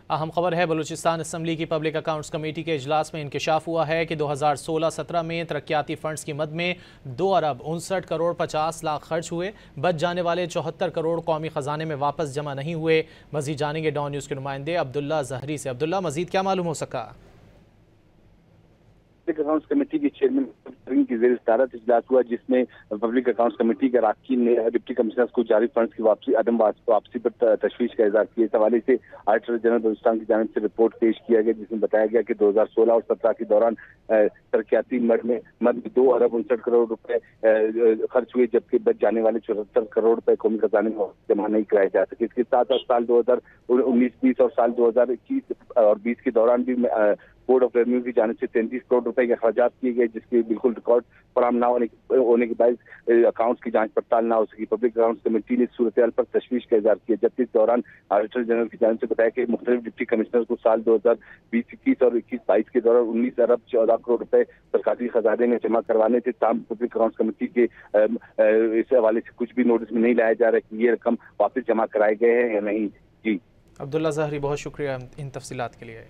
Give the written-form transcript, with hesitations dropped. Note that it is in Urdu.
اہم خبر ہے بلوچستان اسمبلی کی پبلک اکاؤنٹس کمیٹی کے اجلاس میں انکشاف ہوا ہے کہ 2016-17 میں ترقیاتی فنڈز کی مد میں 2 ارب 59 کروڑ 50 لاکھ خرچ ہوئے، بچ جانے والے 74 کروڑ قومی خزانے میں واپس جمع نہیں ہوئے۔ مزید جانیں گے ڈان نیوز کے نمائندے عبداللہ زہری سے۔ عبداللہ، مزید کیا معلوم ہو سکا؟ پبلک اکاؤنٹس کمیٹی کے چیئرمین کی زیر صدارت اجلاس ہوا، جس میں پبلک اکاؤنٹس کمیٹی کے اراکین نے ڈپٹی کمشنرز کو جاری فنڈز کی عدم واپسی پر تشویش کا اظہار کیا۔ اس حوالے سے آڈیٹر جنرل بلوچستان کی جانب سے رپورٹ پیش کیا گیا، جس میں بتایا گیا کہ 2016 اور 17 کے دوران ترقیاتی مد میں 2 ارب 59 کروڑ روپے خرچ ہوئے، جبکہ بچ جانے والے 74 کروڑ روپے قومی خزانے میں جمع نہیں کرائے جا سکے۔ اس کے ساتھ سال 2019-20 اور سال 2021 اور 20 کے دوران بھی بورڈ آف ریونیو کی جانب سے 33 کروڑ روپے کے اخراجات کیے گئے، جس کے بالکل ریکارڈ فراہم نہ ہونے کے باعث اکاؤنٹس کی جانچ پڑتال نہ ہو سکی۔ پبلک اکاؤنٹس کمیٹی نے اس صورتحال پر تشویش کا اظہار کیا، جبکہ اس دوران آڈیٹر جنرل کی جانب سے بتایا کہ مختلف ڈپٹی کمشنرز کو سال 2020-21 اور 21-22 کے دوران 19 ارب 14 کروڑ روپے سرکاری خزانے میں جمع کروانے تھے، تاہم پبلک اکاؤنٹس کمیٹی کے اس حوالے سے کچھ بھی نوٹس میں نہیں لایا جا رہا کہ یہ رقم واپس جمع کرائے گئے ہیں یا نہیں۔ جی عبداللہ زہری، بہت شکریہ ان تفصیلات کے لیے۔